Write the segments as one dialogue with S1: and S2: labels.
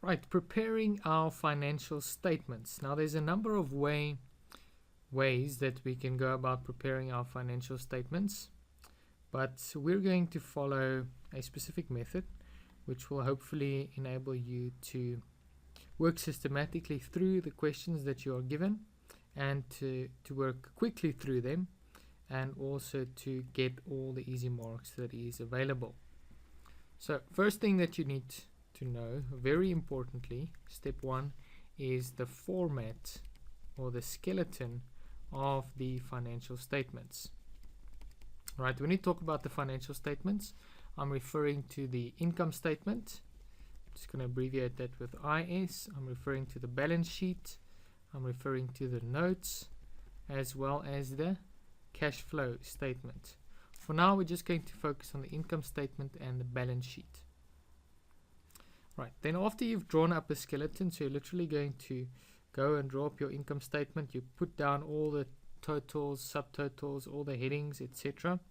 S1: Right, preparing our financial statements. Now there's a number of ways that we can go about preparing our financial statements, but we're going to follow a specific method which will hopefully enable you to work systematically through the questions that you are given and to work quickly through them, and also to get all the easy marks that is available. So first thing that you need to know, very importantly, step one, is the format or the skeleton of the financial statements. Right, when you talk about the financial statements, I'm referring to the income statement. I'm just going to abbreviate that with IS. I'm referring to the balance sheet. I'm referring to the notes, as well as the cash flow statement. For now, we're just going to focus on the income statement and the balance sheet. Right, then after you've drawn up a skeleton, so you're literally going to go and draw up your income statement, you put down all the totals, subtotals, all the headings, etc.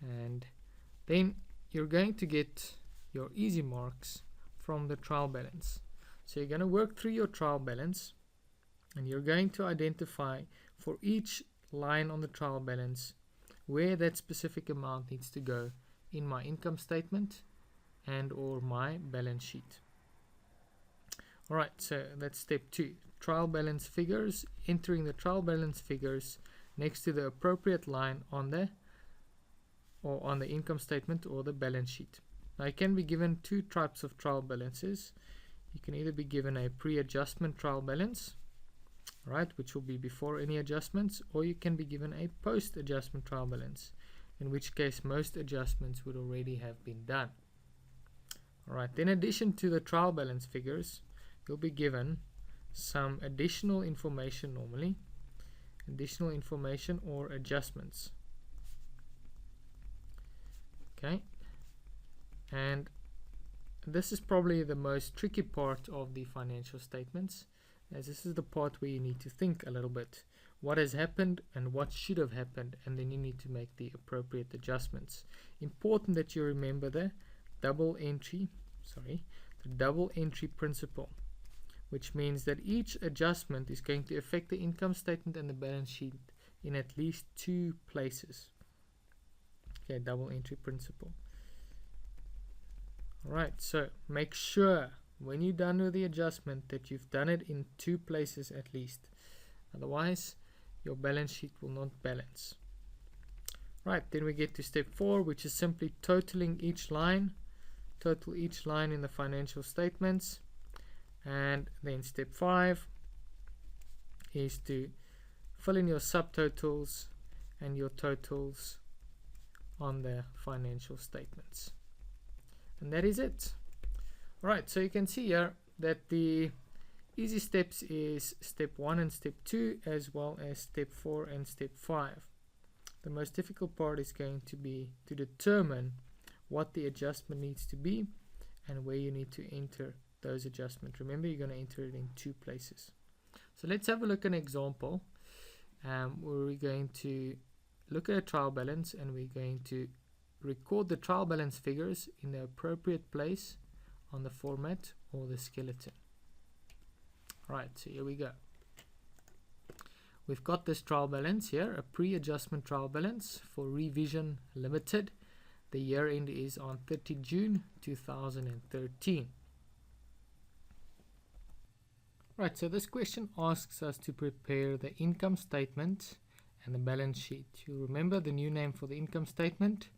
S1: And then you're going to get your easy marks from the trial balance. So you're going to work through your trial balance, and you're going to identify for each line on the trial balance where that specific amount needs to go in my income statement and or my balance sheet. Alright, so that's step 2. Trial balance figures, entering the trial balance figures next to the appropriate line on the income statement or the balance sheet. Now you can be given two types of trial balances. You can either be given a pre-adjustment trial balance, right, which will be before any adjustments, or you can be given a post-adjustment trial balance, in which case most adjustments would already have been done. Alright, in addition to the trial balance figures, you'll be given some additional information, normally additional information or adjustments. Okay, and this is probably the most tricky part of the financial statements, as this is the part where you need to think a little bit. What has happened and what should have happened, and then you need to make the appropriate adjustments. Important that you remember the double entry principle, which means that each adjustment is going to affect the income statement and the balance sheet in at least 2 places. Okay, double entry principle. Alright, so make sure when you're done with the adjustment that you've done it in 2 places at least. Otherwise, your balance sheet will not balance. Right, then we get to step 4, which is simply totaling each line. Total each line in the financial statements. And then step 5 is to fill in your subtotals and your totals on the financial statements. And that is it. Alright, so you can see here that the easy steps is step 1 and step 2, as well as step 4 and step 5. The most difficult part is going to be to determine what the adjustment needs to be and where you need to enter those adjustments. Remember, you're going to enter it in 2 places. So let's have a look at an example where we're going to look at a trial balance, and we're going to record the trial balance figures in the appropriate place on the format or the skeleton. Right, so here we go. We've got this trial balance here, a pre-adjustment trial balance for Revision Limited. The year end is on 30 June 2013. Right, so this question asks us to prepare the income statement and the balance sheet. You remember the new name for the income statement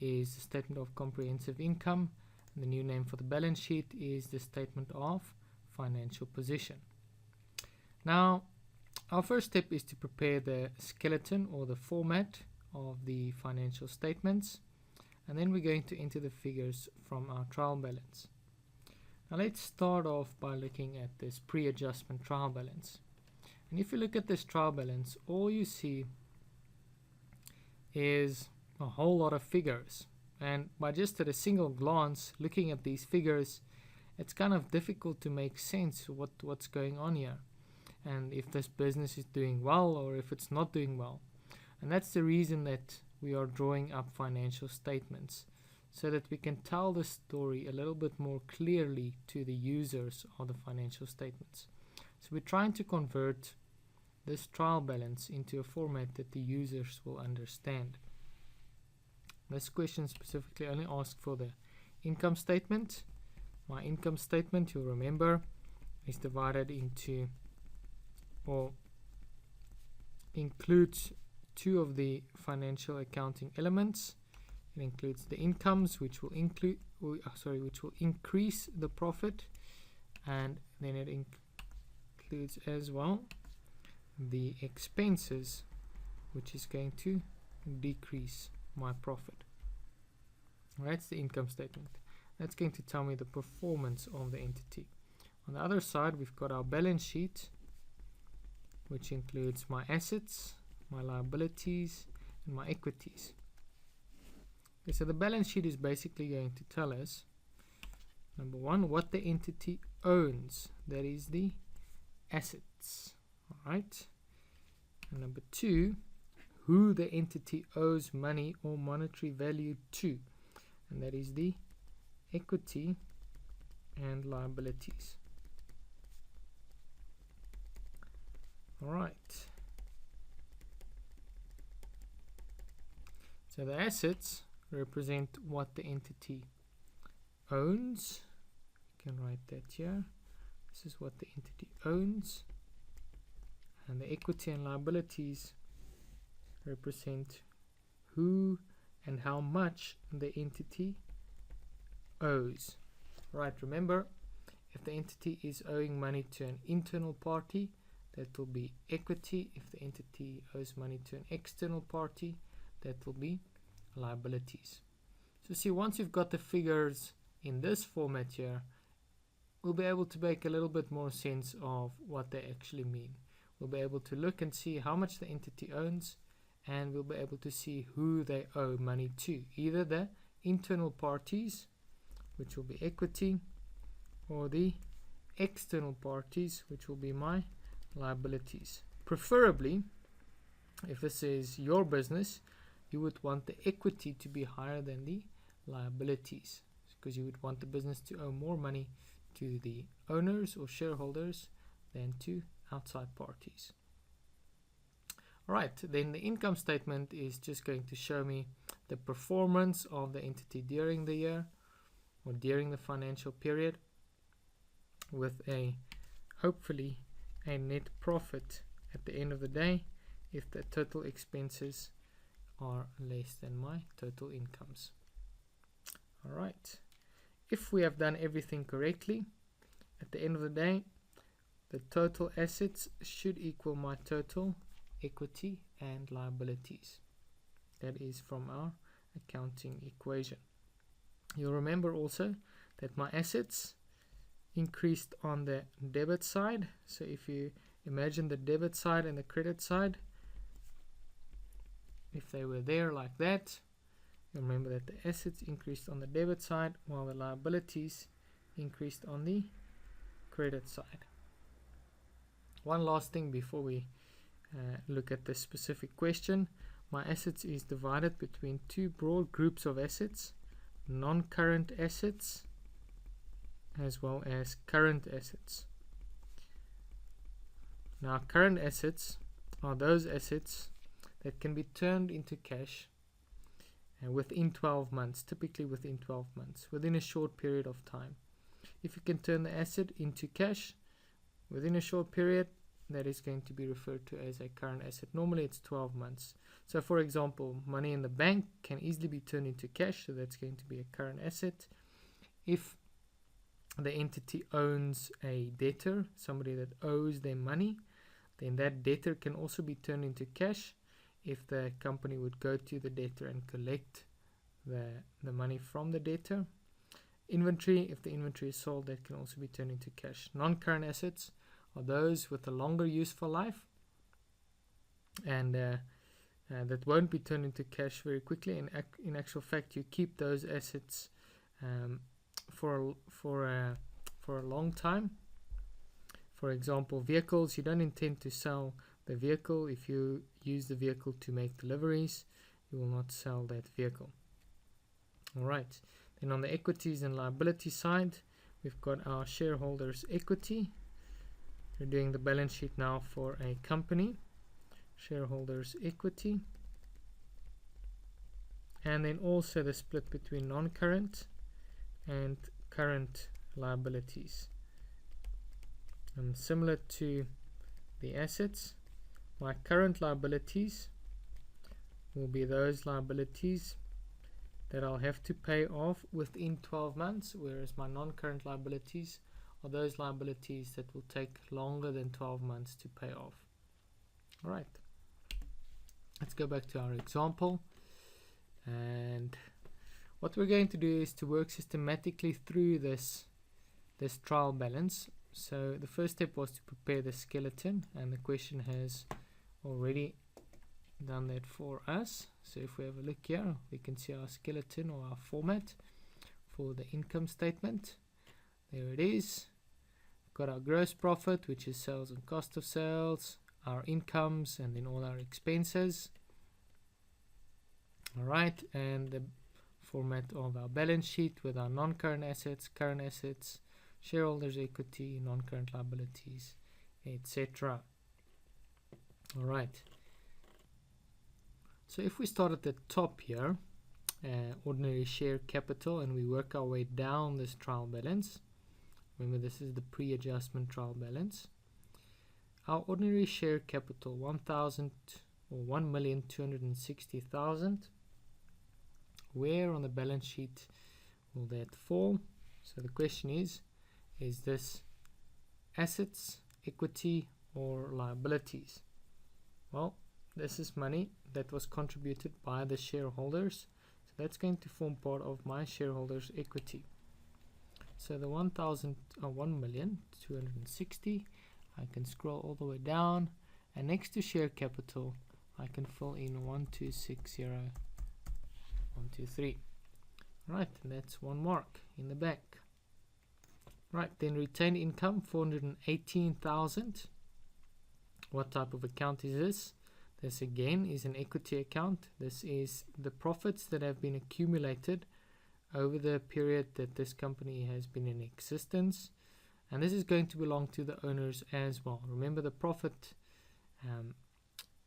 S1: is the Statement of Comprehensive Income, and the new name for the balance sheet is the Statement of Financial Position. Now, our first step is to prepare the skeleton or the format of the financial statements, and then we're going to enter the figures from our trial balance. Now let's start off by looking at this pre-adjustment trial balance. And if you look at this trial balance, all you see is a whole lot of figures, and by just at a single glance looking at these figures, it's kind of difficult to make sense of what's going on here, and if this business is doing well or if it's not doing well. And that's the reason that we are drawing up financial statements, so that we can tell the story a little bit more clearly to the users of the financial statements. So we're trying to convert this trial balance into a format that the users will understand. This question specifically only asks for the income statement. My income statement, you'll remember, is divided into, or includes two of the financial accounting elements. It includes the incomes, which will increase the profit, and then it includes as well the expenses, which is going to decrease my profit. That's the income statement. That's going to tell me the performance of the entity. On the other side, we've got our balance sheet, which includes my assets, my liabilities, and my equities. Okay, so the balance sheet is basically going to tell us, number one, what the entity owns, that is the assets. Alright. And number two, who the entity owes money or monetary value to, and that is the equity and liabilities. Alright. So the assets represent what the entity owns. You can write that here. This is what the entity owns. And the equity and liabilities represent who and how much the entity owes. Right, remember, if the entity is owing money to an internal party, that will be equity. If the entity owes money to an external party, that will be liabilities. So see, once you've got the figures in this format here, we'll be able to make a little bit more sense of what they actually mean. We'll be able to look and see how much the entity owns, and we'll be able to see who they owe money to, either the internal parties, which will be equity, or the external parties, which will be my liabilities. Preferably, if this is your business, you would want the equity to be higher than the liabilities, because you would want the business to owe more money to the owners or shareholders than to outside parties. Alright, then the income statement is just going to show me the performance of the entity during the year or during the financial period, with a hopefully a net profit at the end of the day if the total expenses are less than my total incomes. Alright, if we have done everything correctly, at the end of the day, the total assets should equal my total equity and liabilities. That is from our accounting equation. You'll remember also that my assets increased on the debit side. So if you imagine the debit side and the credit side, if they were there like that, you remember that the assets increased on the debit side while the liabilities increased on the credit side. One last thing before we look at this specific question. My assets is divided between two broad groups of assets: non-current assets as well as current assets. Now, current assets are those assets that can be turned into cash within 12 months, typically within 12 months, within a short period of time. If you can turn the asset into cash within a short period, that is going to be referred to as a current asset. Normally it's 12 months. So for example, money in the bank can easily be turned into cash, so that's going to be a current asset. If the entity owns a debtor, somebody that owes them money, then that debtor can also be turned into cash if the company would go to the debtor and collect the money from the debtor. Inventory, if the inventory is sold, that can also be turned into cash. Non-current assets are those with a longer useful life, and that won't be turned into cash very quickly. In actual fact, you keep those assets for a long time. For example, vehicles, you don't intend to sell the vehicle. If you use the vehicle to make deliveries, you will not sell that vehicle. Alright, then on the equities and liability side, we've got our shareholders' equity. We're doing the balance sheet now for a company, shareholders' equity, and then also the split between non-current and current liabilities. And similar to the assets, my current liabilities will be those liabilities that I'll have to pay off within 12 months, whereas my non-current liabilities are those liabilities that will take longer than 12 months to pay off. Alright, let's go back to our example, and what we're going to do is to work systematically through this trial balance. So the first step was to prepare the skeleton, and the question has already done that for us. So if we have a look here, we can see our skeleton or our format for the income statement. There it is. We've got our gross profit, which is sales and cost of sales, our incomes, and then all our expenses. Alright, and the format of our balance sheet with our non-current assets, current assets, shareholders equity, non-current liabilities, etc. Alright, so if we start at the top here, ordinary share capital, and we work our way down this trial balance. Remember, this is the pre-adjustment trial balance. Our ordinary share capital 1,000 or 1,260,000. Where on the balance sheet will that fall? So the question is this assets, equity, or liabilities? Well, this is money that was contributed by the shareholders, so that's going to form part of my shareholders' equity. So the 1,260,000, I can scroll all the way down, and next to share capital I can fill in 1,260,123. Right, and that's one mark in the bank. Right, then retained income 418,000. What type of account is this? This again is an equity account. This is the profits that have been accumulated over the period that this company has been in existence, and this is going to belong to the owners as well. Remember, the profit,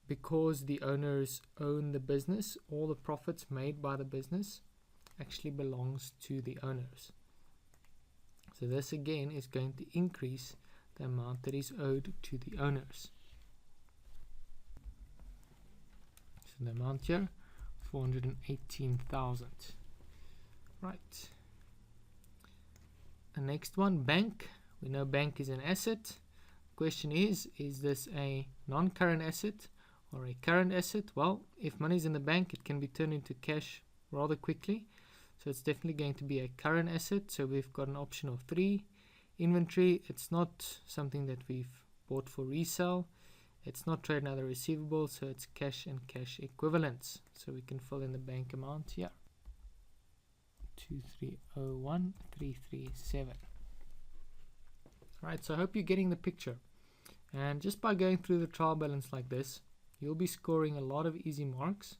S1: because the owners own the business, all the profits made by the business actually belongs to the owners. So this again is going to increase the amount that is owed to the owners. So the amount here, 418,000. Right. The next one, bank. We know bank is an asset. Question is this a non-current asset or a current asset? Well, if money is in the bank, it can be turned into cash rather quickly. So it's definitely going to be a current asset. So we've got an option of 3. Inventory, it's not something that we've bought for resale. It's not trade and other receivables, so it's cash and cash equivalents. So we can fill in the bank amount here. 2301337. Right, so I hope you're getting the picture. And just by going through the trial balance like this, you'll be scoring a lot of easy marks,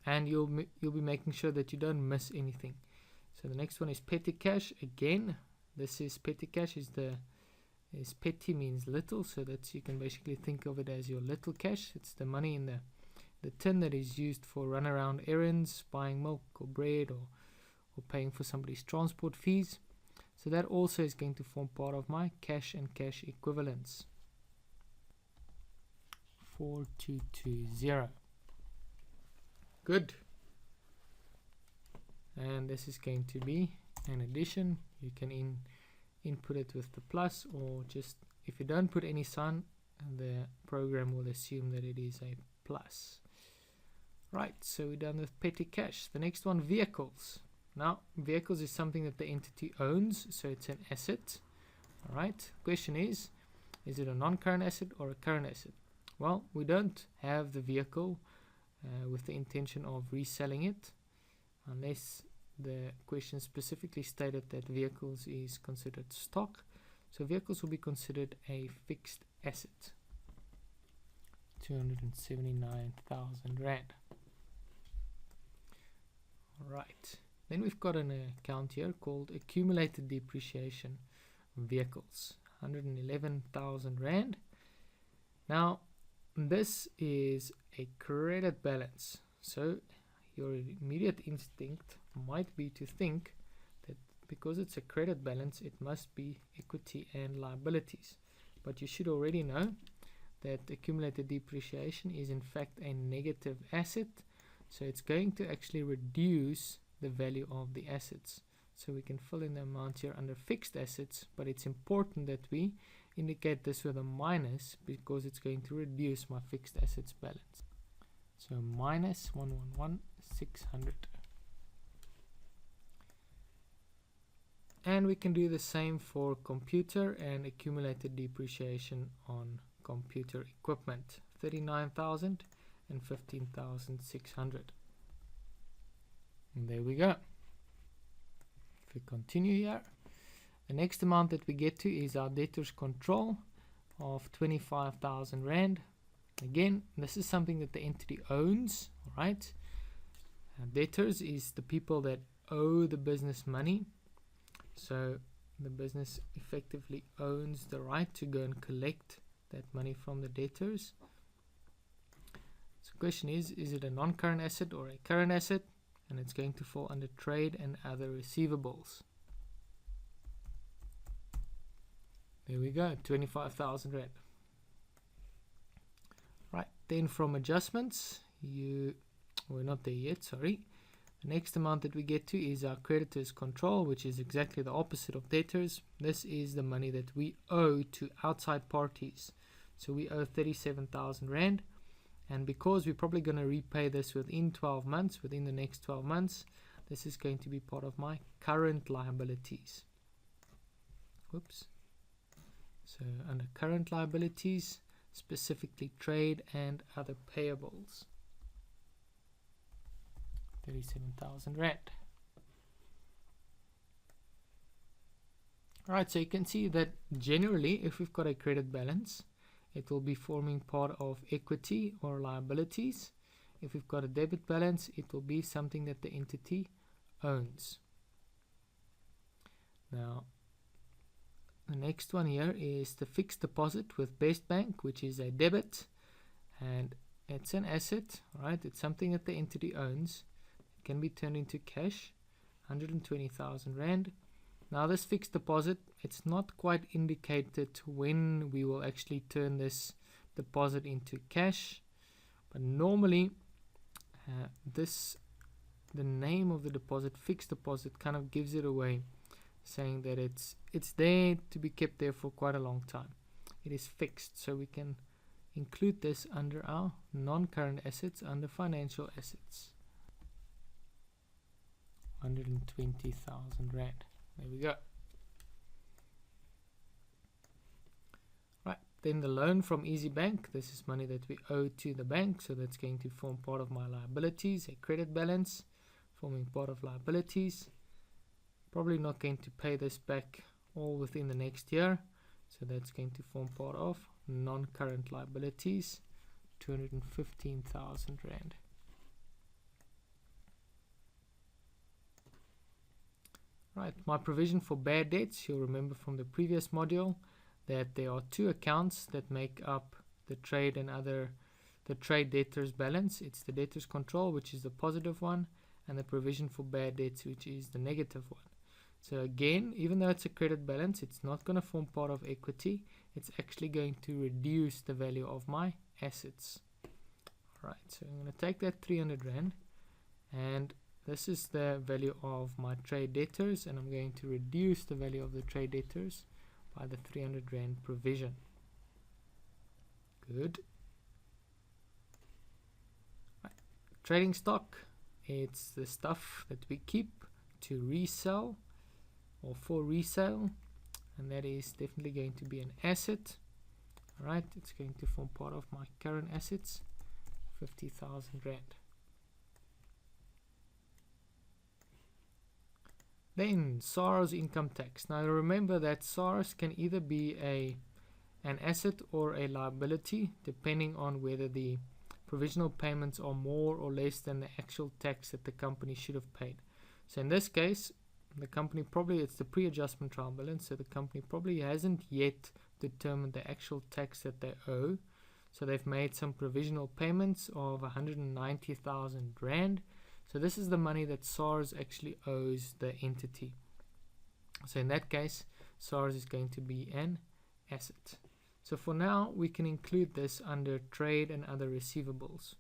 S1: and you'll be making sure that you don't miss anything. So the next one is petty cash. Again, this is petty cash. Petty means little, so that you can basically think of it as your little cash. It's the money in the tin that is used for runaround errands, buying milk or bread, or paying for somebody's transport fees. So that also is going to form part of my cash and cash equivalents. 4220. Good. And this is going to be an addition. You can input it with the plus, or just, if you don't put any sign, the program will assume that it is a plus. Right, so we're done with petty cash. The next one, vehicles. Now, vehicles is something that the entity owns, so it's an asset. Alright, question is it a non-current asset or a current asset? Well, we don't have the vehicle with the intention of reselling it, unless the question specifically stated that vehicles is considered stock. So vehicles will be considered a fixed asset. 279,000 Rand. Right. Then we've got an account here called accumulated depreciation vehicles, 111,000 Rand. Now, this is a credit balance. So your immediate instinct might be to think that because it's a credit balance, it must be equity and liabilities. But you should already know that accumulated depreciation is in fact a negative asset. So it's going to actually reduce the value of the assets. So we can fill in the amount here under fixed assets, but it's important that we indicate this with a minus because it's going to reduce my fixed assets balance. So minus 111,600. And we can do the same for computer and accumulated depreciation on computer equipment, 39,000 and 15,600. And there we go. If we continue here, the next amount that we get to is our debtors control of 25,000 Rand. Again, this is something that the entity owns, right? Debtors is the people that owe the business money. So the business effectively owns the right to go and collect that money from the debtors. So the question is it a non-current asset or a current asset? And it's going to fall under trade and other receivables. There we go, 25,000 Rand. Right, then from adjustments, we're not there yet, sorry. The next amount that we get to is our creditors control, which is exactly the opposite of debtors. This is the money that we owe to outside parties. So we owe 37,000 Rand. And because we're probably going to repay this within 12 months, within the next 12 months, this is going to be part of my current liabilities. Whoops. So under current liabilities, specifically trade and other payables. 37,000 Rand. Alright, so you can see that generally if we've got a credit balance, it will be forming part of equity or liabilities. If we've got a debit balance, it will be something that the entity owns. Now, the next one here is the fixed deposit with Best Bank, which is a debit, and it's an asset, right? It's something that the entity owns. It can be turned into cash, 120,000 Rand. Now this fixed deposit, it's not quite indicated when we will actually turn this deposit into cash, but normally the name of the deposit, fixed deposit, kind of gives it away, saying that it's there to be kept there for quite a long time. It is fixed, so we can include this under our non-current assets under financial assets. 120,000 Rand. There we go. Right, then the loan from Easy Bank. This is money that we owe to the bank, so that's going to form part of my liabilities. A credit balance forming part of liabilities. Probably not going to pay this back all within the next year, so that's going to form part of non-current liabilities, 215,000 Rand. Right, my provision for bad debts, you'll remember from the previous module that there are two accounts that make up the trade and the trade debtors balance. It's the debtors control, which is the positive one, and the provision for bad debts, which is the negative one. So again, even though it's a credit balance, it's not going to form part of equity. It's actually going to reduce the value of my assets. Alright, so I'm going to take that 300 Rand, and this is the value of my trade debtors, and I'm going to reduce the value of the trade debtors by the 300 Rand provision. Good. Right. Trading stock, it's the stuff that we keep to resell or for resale, and that is definitely going to be an asset. Alright, it's going to form part of my current assets, 50,000 Rand. Then SARS income tax. Now remember that SARS can either be an asset or a liability, depending on whether the provisional payments are more or less than the actual tax that the company should have paid. So in this case, the company probably, it's the pre-adjustment trial balance, so the company probably hasn't yet determined the actual tax that they owe. So they've made some provisional payments of 190,000 Rand. So this is the money that SARS actually owes the entity. So in that case, SARS is going to be an asset. So for now, we can include this under trade and other receivables.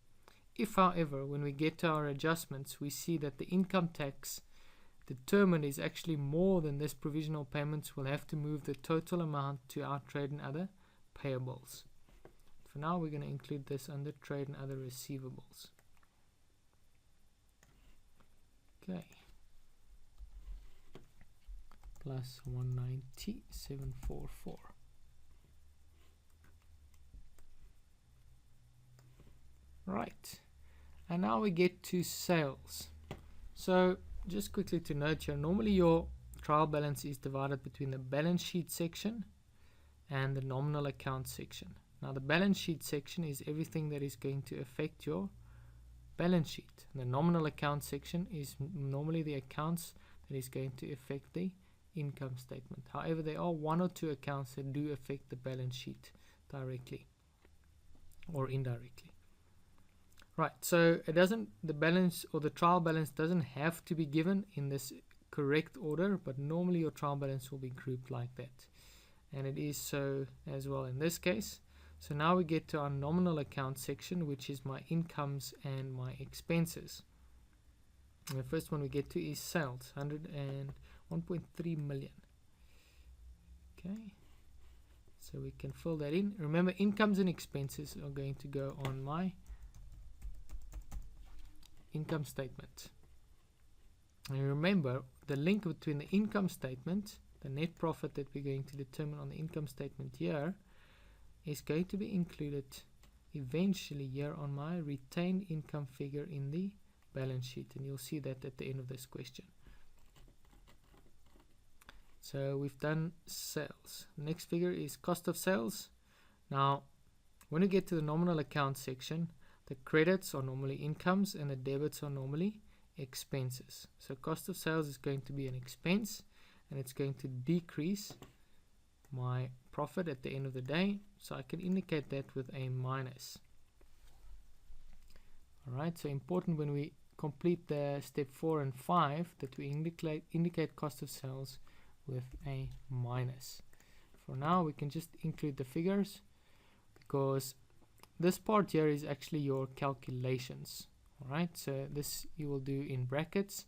S1: If, however, when we get to our adjustments, we see that the income tax determined is actually more than this provisional payments, we'll have to move the total amount to our trade and other payables. For now, we're going to include this under trade and other receivables. Okay. Plus 190,744. Right. And now we get to sales. So just quickly to note here, normally your trial balance is divided between the balance sheet section and the nominal account section. Now the balance sheet section is everything that is going to affect your balance sheet. And the nominal account section is normally the accounts that is going to affect the income statement. However, there are one or two accounts that do affect the balance sheet directly or indirectly. Right, so it doesn't, the balance or the trial balance doesn't have to be given in this correct order, but normally your trial balance will be grouped like that. And it is so as well in this case. So now we get to our nominal account section, which is my incomes and my expenses. And the first one we get to is sales, 101.3 million. Okay, so we can fill that in. Remember, incomes and expenses are going to go on my income statement. And remember, the link between the income statement, the net profit that we're going to determine on the income statement here, is going to be included eventually here on my retained income figure in the balance sheet, and you'll see that at the end of this question. So we've done sales. Next figure is cost of sales. Now when we get to the nominal account section, the credits are normally incomes and the debits are normally expenses. So cost of sales is going to be an expense, and it's going to decrease my profit at the end of the day. So I can indicate that with a minus. Alright, so important when we complete the step 4 and 5 that we indicate cost of sales with a minus. For now, we can just include the figures because this part here is actually your calculations. Alright, so this you will do in brackets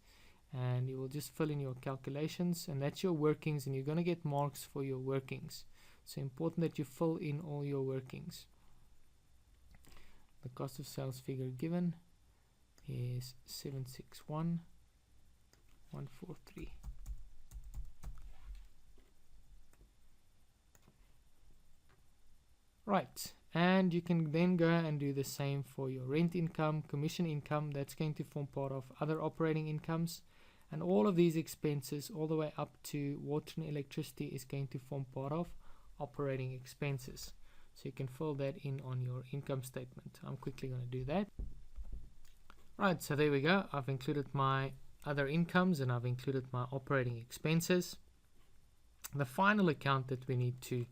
S1: and you will just fill in your calculations, and that's your workings, and you're going to get marks for your workings. So important that you fill in all your workings. The cost of sales figure given is 761,143. Right, and you can then go and do the same for your rent income, commission income. That's going to form part of other operating incomes, and all of these expenses all the way up to water and electricity is going to form part of operating expenses. So you can fill that in on your income statement. I'm quickly going to do that. Right, so there we go. I've included my other incomes and I've included my operating expenses. The final account that we need to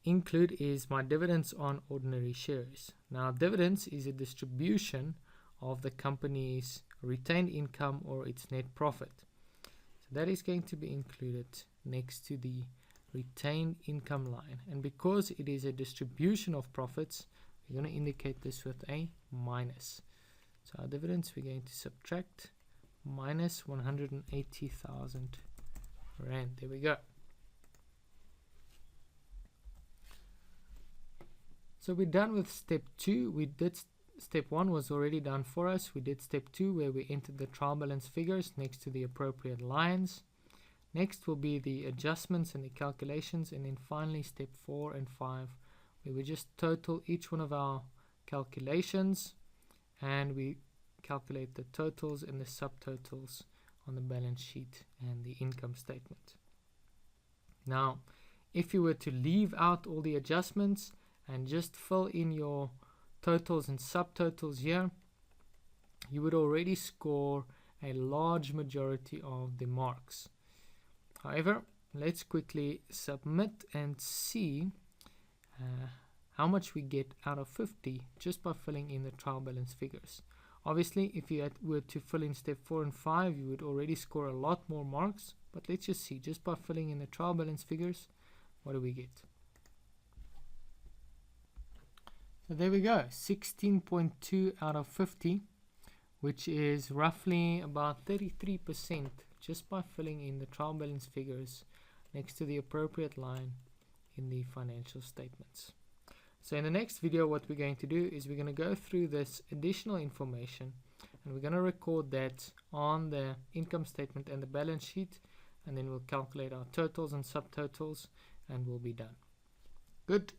S1: include is my dividends on ordinary shares. Now, dividends is a distribution of the company's retained income or its net profit. So that is going to be included next to the retained income line. And because it is a distribution of profits, we're going to indicate this with a minus. So our dividends, we're going to subtract minus 180,000 Rand. There we go. So we're done with step 2. We did step 1 was already done for us. We did step 2 where we entered the trial balance figures next to the appropriate lines. Next will be the adjustments and the calculations, and then finally step 4 and 5 where we just total each one of our calculations and we calculate the totals and the subtotals on the balance sheet and the income statement. Now, if you were to leave out all the adjustments and just fill in your totals and subtotals here, you would already score a large majority of the marks. However, let's quickly submit and see how much we get out of 50 just by filling in the trial balance figures. Obviously, if you were to fill in step 4 and 5, you would already score a lot more marks, but let's just see, just by filling in the trial balance figures, what do we get? So there we go, 16.2 out of 50, which is roughly about 33% just by filling in the trial balance figures next to the appropriate line in the financial statements. So in the next video, what we're going to do is we're going to go through this additional information, and we're going to record that on the income statement and the balance sheet, and then we'll calculate our totals and subtotals, and we'll be done. Good.